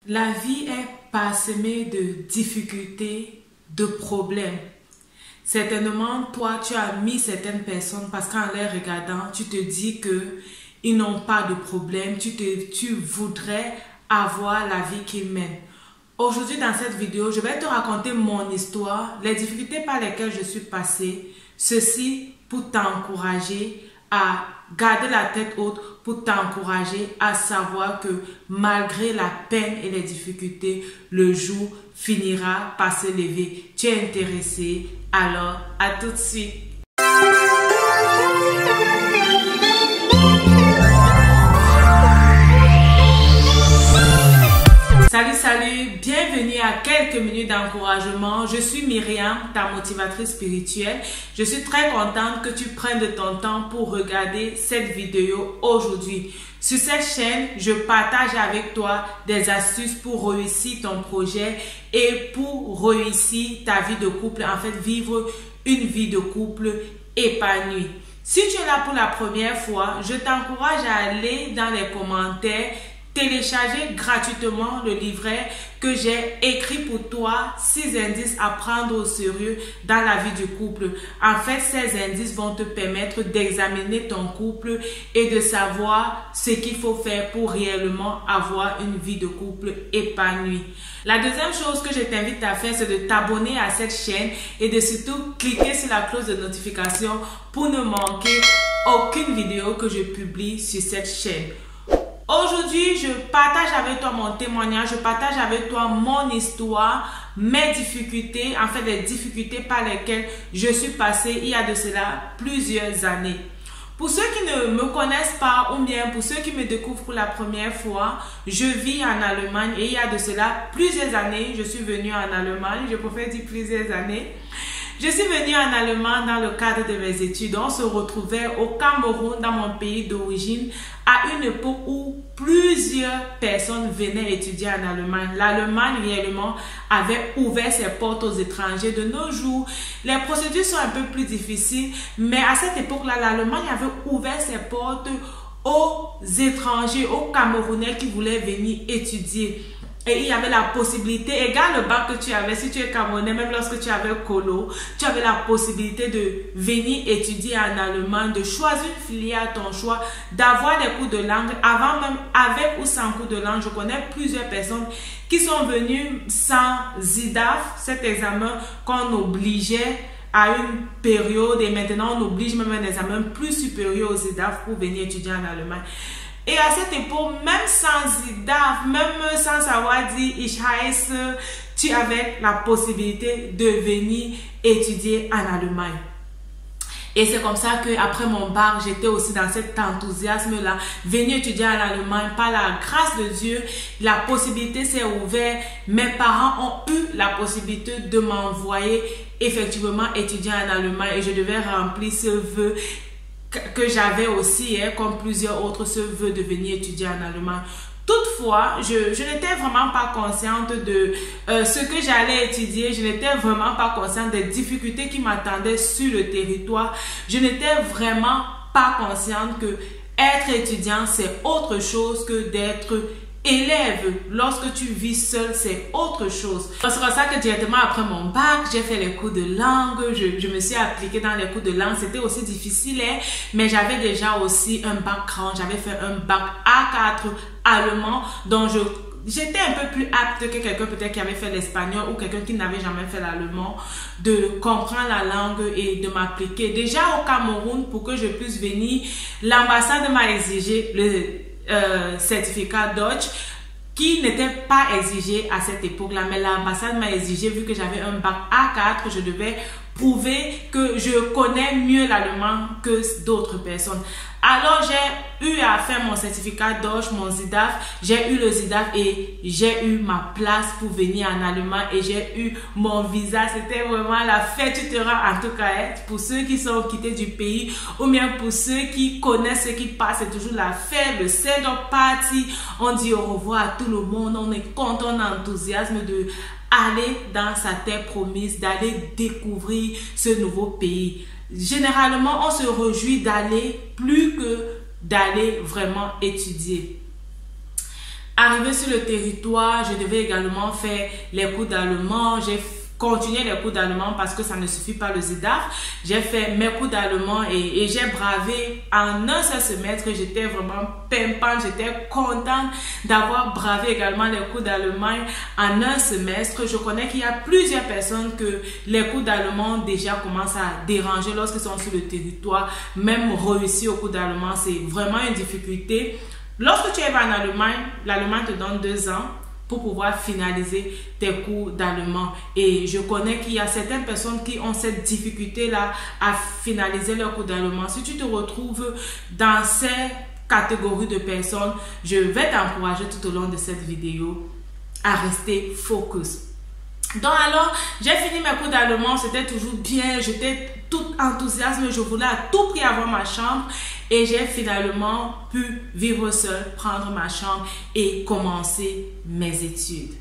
La vie est parsemée de difficultés, de problèmes. Certainement, toi, tu as mis certaines personnes parce qu'en les regardant, tu te dis qu'ils n'ont pas de problème. Tu voudrais avoir la vie qu'ils mènent. Aujourd'hui, dans cette vidéo, je vais te raconter mon histoire, les difficultés par lesquelles je suis passée. Ceci pour t'encourager à garder la tête haute, pour t'encourager à savoir que malgré la peine et les difficultés, le jour finira par se lever. Tu es intéressé? Alors, à tout de suite. Salut, bienvenue à quelques minutes d'encouragement. Je suis Myriam, ta motivatrice spirituelle. Je suis très contente que tu prennes de ton temps pour regarder cette vidéo aujourd'hui. Sur cette chaîne, je partage avec toi des astuces pour réussir ton projet et pour réussir ta vie de couple, en fait vivre une vie de couple épanouie. Si tu es là pour la première fois, je t'encourage à aller dans les commentaires, télécharger gratuitement le livret que j'ai écrit pour toi, 6 indices à prendre au sérieux dans la vie du couple. En fait, ces indices vont te permettre d'examiner ton couple et de savoir ce qu'il faut faire pour réellement avoir une vie de couple épanouie. La deuxième chose que je t'invite à faire, c'est de t'abonner à cette chaîne et de surtout cliquer sur la cloche de notification pour ne manquer aucune vidéo que je publie sur cette chaîne. Aujourd'hui, je partage avec toi mon témoignage, je partage avec toi mon histoire, mes difficultés, en fait les difficultés par lesquelles je suis passée il y a de cela plusieurs années. Pour ceux qui ne me connaissent pas ou bien pour ceux qui me découvrent pour la première fois, je vis en Allemagne et il y a de cela plusieurs années, je suis venue en Allemagne, je préfère dire plusieurs années. Je suis venue en Allemagne dans le cadre de mes études. On se retrouvait au Cameroun, dans mon pays d'origine, à une époque où plusieurs personnes venaient étudier en Allemagne. L'Allemagne réellement avait ouvert ses portes aux étrangers. De nos jours, les procédures sont un peu plus difficiles, mais à cette époque-là, l'Allemagne avait ouvert ses portes aux étrangers, aux Camerounais qui voulaient venir étudier. Et il y avait la possibilité, égal le bac que tu avais, si tu es Camerounais, même lorsque tu avais colo, tu avais la possibilité de venir étudier en Allemagne, de choisir une filière à ton choix, d'avoir des cours de langue, avant même avec ou sans cours de langue. Je connais plusieurs personnes qui sont venues sans ZIDAF, cet examen qu'on obligeait à une période et maintenant on oblige même un examen plus supérieur au ZIDAF pour venir étudier en Allemagne. Et à cette époque, même sans ZIDAF, même sans savoir dire Ich heiße, tu avais la possibilité de venir étudier en Allemagne. Et c'est comme ça qu'après mon bac, j'étais aussi dans cet enthousiasme-là, venir étudier en Allemagne. Par la grâce de Dieu, la possibilité s'est ouverte. Mes parents ont eu la possibilité de m'envoyer effectivement étudier en Allemagne et je devais remplir ce vœu que j'avais aussi, comme plusieurs autres, ce vœu de venir étudier en Allemagne. Toutefois, je n'étais vraiment pas consciente de ce que j'allais étudier. Je n'étais vraiment pas consciente des difficultés qui m'attendaient sur le territoire. Je n'étais vraiment pas consciente que être étudiant, c'est autre chose que d'être élève. Lorsque tu vis seul, c'est autre chose. C'est pour ça que directement après mon bac, j'ai fait les cours de langue. Je me suis appliquée dans les cours de langue. C'était aussi difficile, mais j'avais déjà aussi un background. J'avais fait un bac A4 allemand, donc j'étais un peu plus apte que quelqu'un peut-être qui avait fait l'espagnol ou quelqu'un qui n'avait jamais fait l'allemand, de comprendre la langue et de m'appliquer. Déjà au Cameroun, pour que je puisse venir, l'ambassade m'a exigé le certificat Deutsch qui n'était pas exigé à cette époque-là, mais l'ambassade m'a exigé, vu que j'avais un bac A4, je devais prouver que je connais mieux l'allemand que d'autres personnes. Alors j'ai eu à faire mon certificat Deutsch, mon ZIDAF, j'ai eu le ZIDAF et j'ai eu ma place pour venir en Allemagne et j'ai eu mon visa. C'était vraiment la fête, tu te rends en tout cas, pour ceux qui sont quittés du pays ou bien pour ceux qui connaissent ce qui passe, c'est toujours la fête, le send-off party, on dit au revoir à tout le monde, on est content, on a enthousiasme de aller dans sa terre promise, d'aller découvrir ce nouveau pays. Généralement, on se réjouit d'aller plus que d'aller vraiment étudier. Arrivé sur le territoire, je devais également faire les cours d'allemand. J'ai continué les cours d'allemand parce que ça ne suffit pas le ZIDAF. J'ai fait mes cours d'allemand et j'ai bravé en un seul semestre. J'étais vraiment pimpante, j'étais contente d'avoir bravé également les cours d'allemand en un semestre. Je connais qu'il y a plusieurs personnes que les cours d'allemand déjà commencent à déranger lorsqu'ils sont sur le territoire. Même réussir au cours d'allemand, c'est vraiment une difficulté. Lorsque tu es en Allemagne, l'Allemagne te donne 2 ans pour pouvoir finaliser tes cours d'allemand. Et je connais qu'il y a certaines personnes qui ont cette difficulté-là à finaliser leur cours d'allemand. Si tu te retrouves dans ces catégories de personnes, je vais t'encourager tout au long de cette vidéo à rester focus. Donc alors, j'ai fini mes cours d'allemand, c'était toujours bien, j'étais tout enthousiasme, je voulais à tout prix avoir ma chambre et j'ai finalement pu vivre seule, prendre ma chambre et commencer mes études.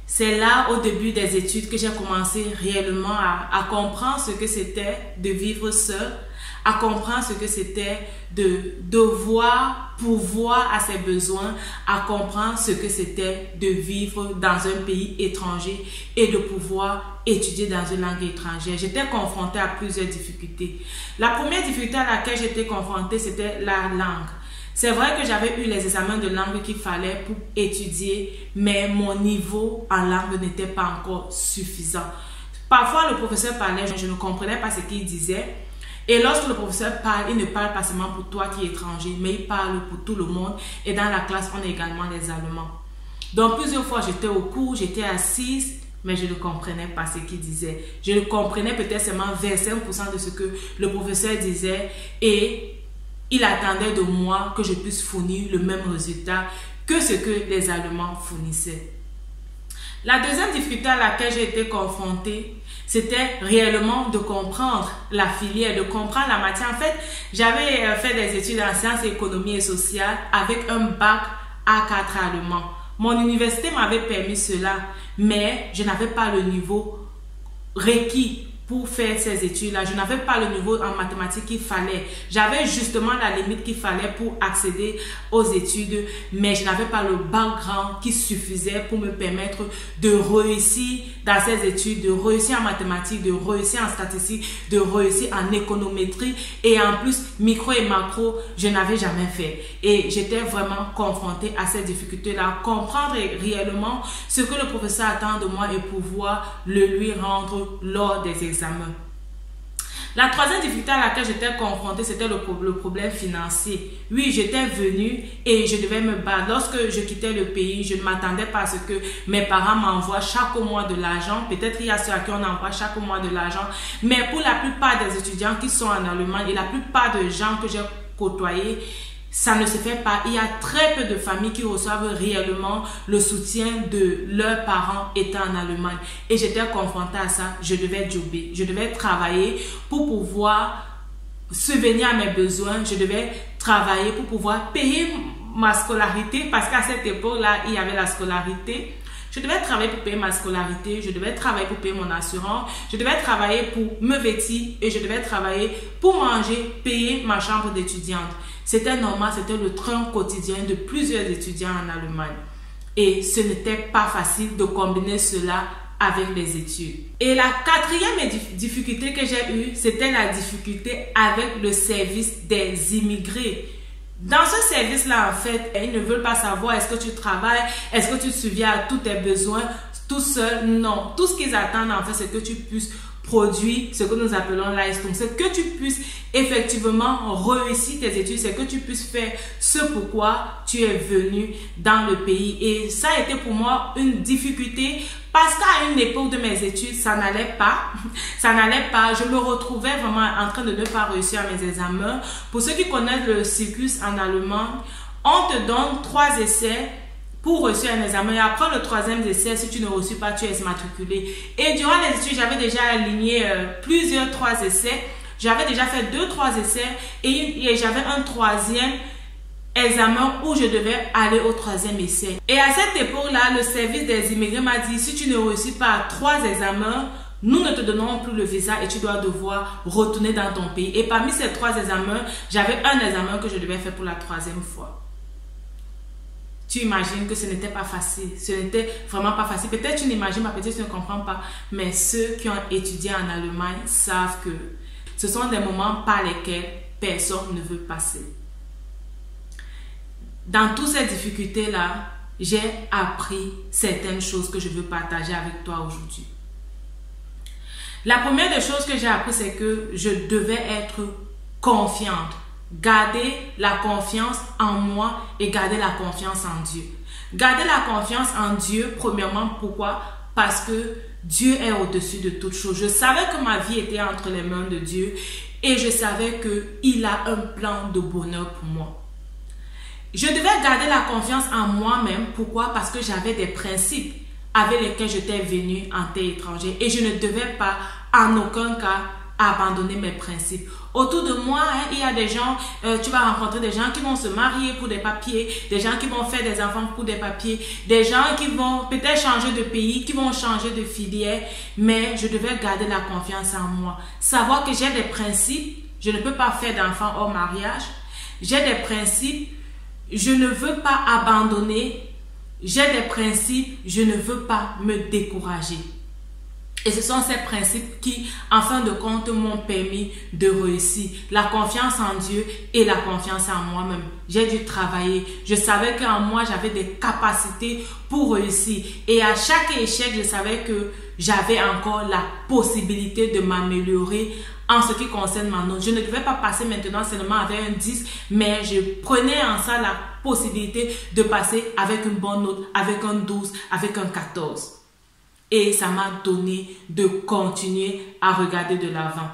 C'est là, au début des études, que j'ai commencé réellement à comprendre ce que c'était de vivre seule, à comprendre ce que c'était de devoir pourvoir à ses besoins, à comprendre ce que c'était de vivre dans un pays étranger et de pouvoir étudier dans une langue étrangère. J'étais confrontée à plusieurs difficultés. La première difficulté à laquelle j'étais confrontée, c'était la langue. C'est vrai que j'avais eu les examens de langue qu'il fallait pour étudier, mais mon niveau en langue n'était pas encore suffisant. Parfois, le professeur parlait, je ne comprenais pas ce qu'il disait. Et lorsque le professeur parle, il ne parle pas seulement pour toi qui es étranger, mais il parle pour tout le monde. Et dans la classe, on a également les Allemands. Donc, plusieurs fois, j'étais au cours, j'étais assise, mais je ne comprenais pas ce qu'il disait. Je ne comprenais peut-être seulement 25% de ce que le professeur disait. Et il attendait de moi que je puisse fournir le même résultat que ce que les Allemands fournissaient. La deuxième difficulté à laquelle j'ai été confrontée, c'était réellement de comprendre la filière, de comprendre la matière. En fait, j'avais fait des études en sciences, économie et sociales avec un bac A4 allemand. Mon université m'avait permis cela, mais je n'avais pas le niveau requis pour faire ces études-là. Je n'avais pas le niveau en mathématiques qu'il fallait. J'avais justement la limite qu'il fallait pour accéder aux études, mais je n'avais pas le background qui suffisait pour me permettre de réussir dans ces études, de réussir en mathématiques, de réussir en statistiques, de réussir en économétrie et en plus micro et macro, je n'avais jamais fait. Et j'étais vraiment confrontée à ces difficultés-là, comprendre réellement ce que le professeur attend de moi et pouvoir le lui rendre lors des examens. La troisième difficulté à laquelle j'étais confrontée, c'était le problème financier. Oui, j'étais venue et je devais me battre. Lorsque je quittais le pays, je ne m'attendais pas à ce que mes parents m'envoient chaque mois de l'argent. Peut-être qu'il y a ceux à qui on envoie chaque mois de l'argent. Mais pour la plupart des étudiants qui sont en Allemagne et la plupart des gens que j'ai côtoyés, ça ne se fait pas. Il y a très peu de familles qui reçoivent réellement le soutien de leurs parents étant en Allemagne. Et j'étais confrontée à ça. Je devais jobber. Je devais travailler pour pouvoir subvenir à mes besoins. Je devais travailler pour pouvoir payer ma scolarité. Parce qu'à cette époque-là, il y avait la scolarité. Je devais travailler pour payer ma scolarité, je devais travailler pour payer mon assurance, je devais travailler pour me vêtir et je devais travailler pour manger, payer ma chambre d'étudiante. C'était normal, c'était le train quotidien de plusieurs étudiants en Allemagne. Et ce n'était pas facile de combiner cela avec les études. Et la quatrième difficulté que j'ai eue, c'était la difficulté avec le service des immigrés. Dans ce service-là, en fait, ils ne veulent pas savoir est-ce que tu travailles, est-ce que tu subviens à tous tes besoins tout seul. Non, tout ce qu'ils attendent, en fait, c'est que tu puisses produire ce que nous appelons Leistung. C'est que tu puisses effectivement réussir tes études, c'est que tu puisses faire ce pourquoi tu es venu dans le pays. Et ça a été pour moi une difficulté parce qu'à une époque de mes études, ça n'allait pas. Ça n'allait pas. Je me retrouvais vraiment en train de ne pas réussir à mes examens. Pour ceux qui connaissent le cyclus en allemand, on te donne 3 essais pour réussir un examen. Et après le 3e essai, si tu ne reçus pas, tu es immatriculé. Et durant les études, j'avais déjà aligné plusieurs 3 essais. J'avais déjà fait 2-3 essais et j'avais un 3e examen où je devais aller au 3e essai. Et à cette époque-là, le service des immigrés m'a dit, si tu ne réussis pas à 3 examens, nous ne te donnons plus le visa et tu dois devoir retourner dans ton pays. Et parmi ces 3 examens, j'avais un examen que je devais faire pour la 3e fois. tu imagines que ce n'était pas facile. Ce n'était vraiment pas facile. Peut-être tu n'imagines pas, peut-être tu ne comprends pas. Mais ceux qui ont étudié en Allemagne savent que ce sont des moments par lesquels personne ne veut passer. Dans toutes ces difficultés-là, j'ai appris certaines choses que je veux partager avec toi aujourd'hui. La première des choses que j'ai appris, c'est que je devais être confiante. Garder la confiance en moi et garder la confiance en Dieu. Garder la confiance en Dieu, premièrement, pourquoi? Parce que Dieu est au-dessus de toutes choses. Je savais que ma vie était entre les mains de Dieu et je savais qu'il a un plan de bonheur pour moi. Je devais garder la confiance en moi-même. Pourquoi? Parce que j'avais des principes avec lesquels j'étais venue en terre étrangère et je ne devais pas en aucun cas abandonner mes principes. Autour de moi, il y a des gens, tu vas rencontrer des gens qui vont se marier pour des papiers, des gens qui vont faire des enfants pour des papiers, des gens qui vont peut-être changer de pays, qui vont changer de filière, mais je devais garder la confiance en moi. Savoir que j'ai des principes, je ne peux pas faire d'enfants hors mariage, j'ai des principes, je ne veux pas abandonner, j'ai des principes, je ne veux pas me décourager. Et ce sont ces principes qui, en fin de compte, m'ont permis de réussir. La confiance en Dieu et la confiance en moi-même. J'ai dû travailler. Je savais qu'en moi, j'avais des capacités pour réussir. Et à chaque échec, je savais que j'avais encore la possibilité de m'améliorer en ce qui concerne ma note. Je ne devais pas passer maintenant seulement avec un 10, mais je prenais en ça la possibilité de passer avec une bonne note, avec un 12, avec un 14. Et ça m'a donné de continuer à regarder de l'avant.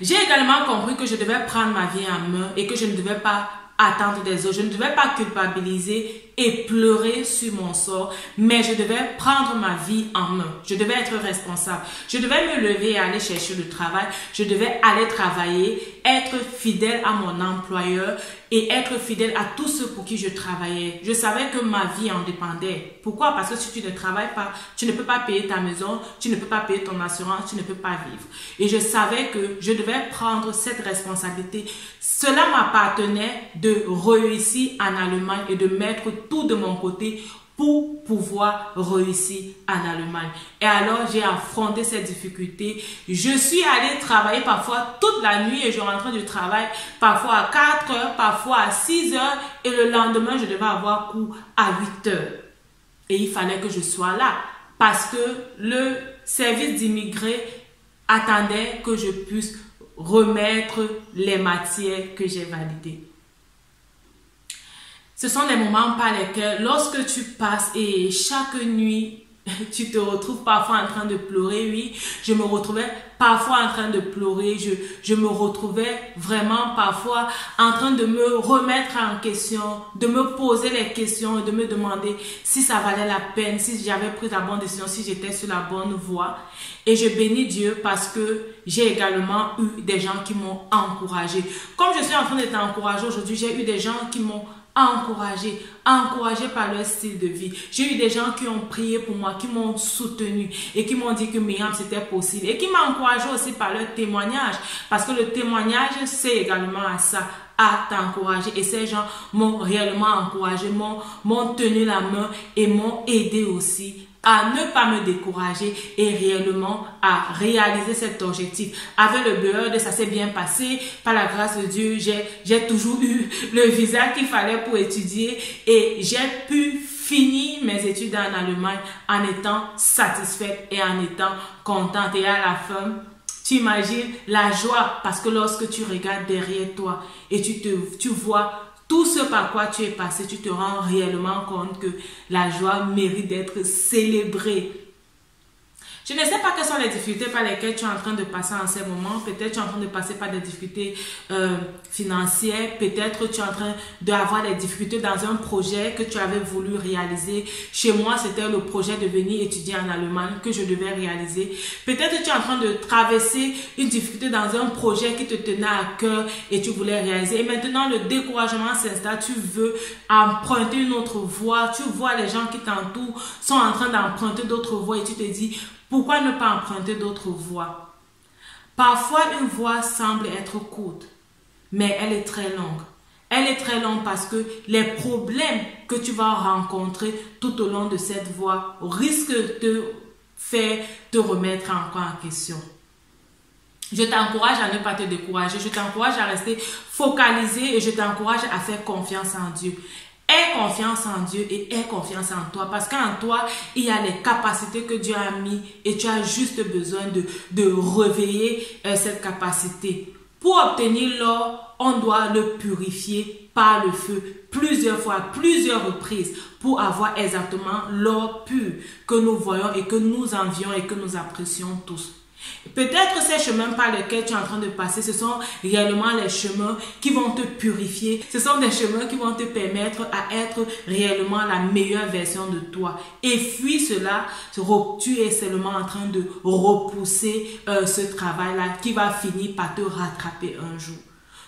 J'ai également compris que je devais prendre ma vie en main et que je ne devais pas attendre des autres. Je ne devais pas culpabiliser et pleurer sur mon sort, mais je devais prendre ma vie en main. Je devais être responsable. Je devais me lever et aller chercher le travail. Je devais aller travailler, être fidèle à mon employeur et être fidèle à tous ceux pour qui je travaillais. Je savais que ma vie en dépendait. Pourquoi? Parce que si tu ne travailles pas, tu ne peux pas payer ta maison, tu ne peux pas payer ton assurance, tu ne peux pas vivre. Et je savais que je devais prendre cette responsabilité. Cela m'appartenait de réussir en Allemagne et de mettre tout de mon côté pour pouvoir réussir en Allemagne. Et alors, j'ai affronté ces difficultés. Je suis allée travailler parfois toute la nuit et je rentrais du travail parfois à 4 heures, parfois à 6 heures et le lendemain, je devais avoir cours à 8 heures. Et il fallait que je sois là parce que le service d'immigrés attendait que je puisse remettre les matières que j'ai validées. Ce sont des moments par lesquels, lorsque tu passes et chaque nuit, tu te retrouves parfois en train de pleurer. Oui, je me retrouvais parfois en train de pleurer. Je me retrouvais vraiment parfois en train de me remettre en question, de me poser les questions et de me demander si ça valait la peine, si j'avais pris la bonne décision, si j'étais sur la bonne voie. Et je bénis Dieu parce que j'ai également eu des gens qui m'ont encouragé. Comme je suis en train d'être encouragée aujourd'hui, j'ai eu des gens qui m'ont encouragé par leur style de vie. J'ai eu des gens qui ont prié pour moi, qui m'ont soutenu et qui m'ont dit que Myriam c'était possible et qui m'ont encouragé aussi par leur témoignage parce que le témoignage c'est également à ça, à t'encourager et ces gens m'ont réellement encouragé, m'ont tenu la main et m'ont aidé aussi à ne pas me décourager et réellement à réaliser cet objectif. Avec le BED, ça s'est bien passé. Par la grâce de Dieu, j'ai toujours eu le visa qu'il fallait pour étudier et j'ai pu finir mes études en Allemagne en étant satisfaite et en étant contente. Et à la fin, tu imagines la joie parce que lorsque tu regardes derrière toi et tu vois tout ce par quoi tu es passé, tu te rends réellement compte que la joie mérite d'être célébrée. Je ne sais pas quelles sont les difficultés par lesquelles tu es en train de passer en ces moments. Peut-être tu es en train de passer par des difficultés financières. Peut-être tu es en train d'avoir des difficultés dans un projet que tu avais voulu réaliser. Chez moi, c'était le projet de venir étudier en Allemagne que je devais réaliser. Peut-être tu es en train de traverser une difficulté dans un projet qui te tenait à cœur et tu voulais réaliser. Et maintenant, le découragement s'installe. Tu veux emprunter une autre voie. Tu vois les gens qui t'entourent sont en train d'emprunter d'autres voies et tu te dis... Pourquoi ne pas emprunter d'autres voies? Parfois, une voie semble être courte, mais elle est très longue. Elle est très longue parce que les problèmes que tu vas rencontrer tout au long de cette voie risquent de te faire te remettre encore en question. Je t'encourage à ne pas te décourager. Je t'encourage à rester focalisé et je t'encourage à faire confiance en Dieu. Aie confiance en Dieu et aie confiance en toi parce qu'en toi, il y a les capacités que Dieu a mis et tu as juste besoin de réveiller cette capacité. Pour obtenir l'or, on doit le purifier par le feu plusieurs fois, plusieurs reprises pour avoir exactement l'or pur que nous voyons et que nous envions et que nous apprécions tous. Peut-être ces chemins par lesquels tu es en train de passer, ce sont réellement les chemins qui vont te purifier. Ce sont des chemins qui vont te permettre à être réellement la meilleure version de toi. Et fuis cela, tu es seulement en train de repousser ce travail-là qui va finir par te rattraper un jour.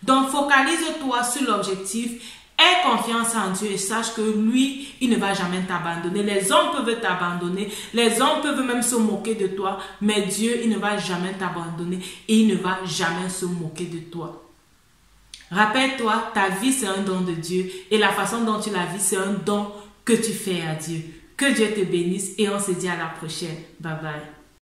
Donc focalise-toi sur l'objectif. Aie confiance en Dieu et sache que lui, il ne va jamais t'abandonner. Les hommes peuvent t'abandonner, les hommes peuvent même se moquer de toi, mais Dieu, il ne va jamais t'abandonner et il ne va jamais se moquer de toi. Rappelle-toi, ta vie c'est un don de Dieu et la façon dont tu la vis, c'est un don que tu fais à Dieu. Que Dieu te bénisse et on se dit à la prochaine. Bye bye.